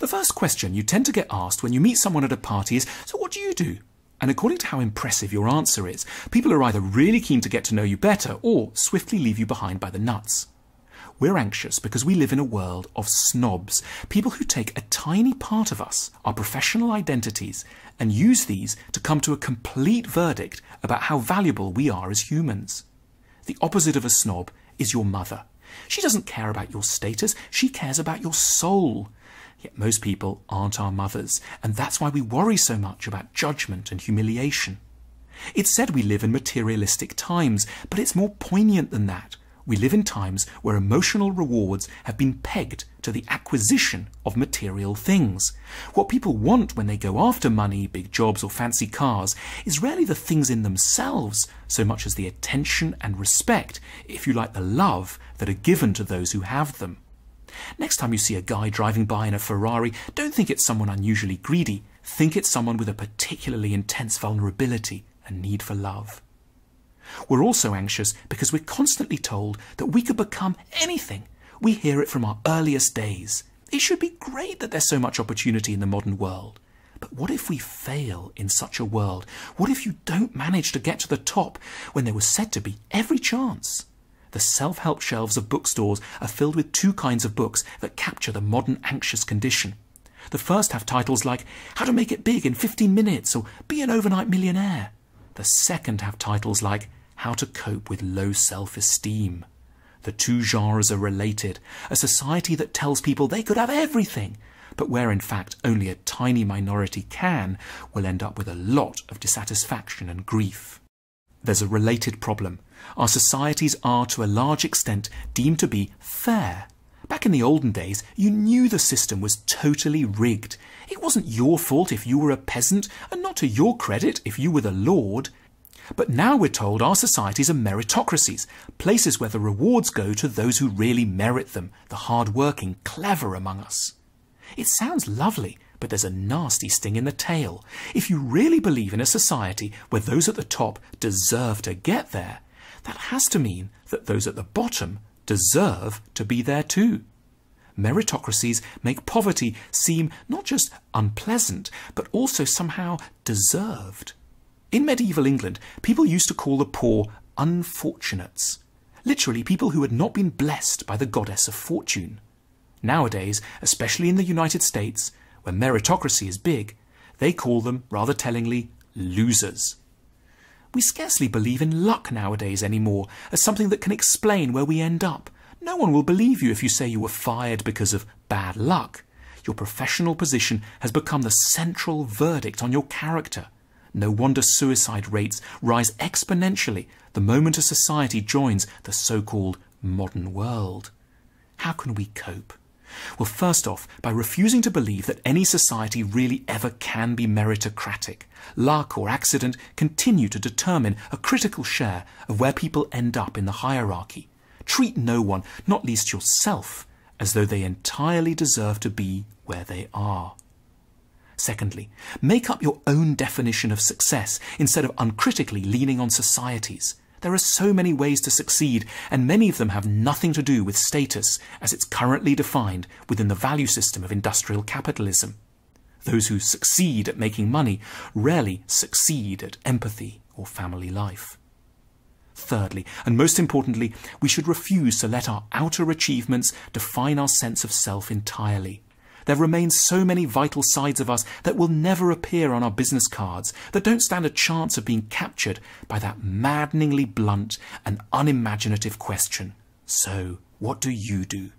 The first question you tend to get asked when you meet someone at a party is, "So what do you do?" And according to how impressive your answer is, people are either really keen to get to know you better or swiftly leave you behind by the nuts. We're anxious because we live in a world of snobs, people who take a tiny part of us, our professional identities, and use these to come to a complete verdict about how valuable we are as humans. The opposite of a snob is your mother. She doesn't care about your status, she cares about your soul. Yet most people aren't our mothers, and that's why we worry so much about judgment and humiliation. It's said we live in materialistic times, but it's more poignant than that. We live in times where emotional rewards have been pegged to the acquisition of material things. What people want when they go after money, big jobs or fancy cars is rarely the things in themselves so much as the attention and respect, if you like the love, that are given to those who have them. Next time you see a guy driving by in a Ferrari, don't think it's someone unusually greedy. Think it's someone with a particularly intense vulnerability and need for love. We're also anxious because we're constantly told that we could become anything. We hear it from our earliest days. It should be great that there's so much opportunity in the modern world. But what if we fail in such a world? What if you don't manage to get to the top when there was said to be every chance? The self-help shelves of bookstores are filled with two kinds of books that capture the modern anxious condition. The first have titles like How to Make It Big in 15 Minutes or Be an Overnight Millionaire. The second have titles like How to Cope with Low Self-Esteem. The two genres are related, a society that tells people they could have everything, but where in fact only a tiny minority can, will end up with a lot of dissatisfaction and grief. There's a related problem. Our societies are to a large extent deemed to be fair. Back in the olden days, you knew the system was totally rigged. It wasn't your fault if you were a peasant, and not to your credit if you were the lord. But now we're told our societies are meritocracies, places where the rewards go to those who really merit them, the hard-working, clever among us. It sounds lovely, but there's a nasty sting in the tail. If you really believe in a society where those at the top deserve to get there, that has to mean that those at the bottom deserve to be there too. Meritocracies make poverty seem not just unpleasant, but also somehow deserved. In medieval England, people used to call the poor unfortunates, literally people who had not been blessed by the goddess of fortune. Nowadays, especially in the United States, where meritocracy is big, they call them, rather tellingly, losers. We scarcely believe in luck nowadays anymore as something that can explain where we end up. No one will believe you if you say you were fired because of bad luck. Your professional position has become the central verdict on your character. No wonder suicide rates rise exponentially the moment a society joins the so-called modern world. How can we cope? Well, first off, by refusing to believe that any society really ever can be meritocratic. Luck or accident continue to determine a critical share of where people end up in the hierarchy. Treat no one, not least yourself, as though they entirely deserve to be where they are. Secondly, make up your own definition of success instead of uncritically leaning on society's. There are so many ways to succeed, and many of them have nothing to do with status as it's currently defined within the value system of industrial capitalism. Those who succeed at making money rarely succeed at empathy or family life. Thirdly, and most importantly, we should refuse to let our outer achievements define our sense of self entirely. There remain so many vital sides of us that will never appear on our business cards, that don't stand a chance of being captured by that maddeningly blunt and unimaginative question. So, what do you do?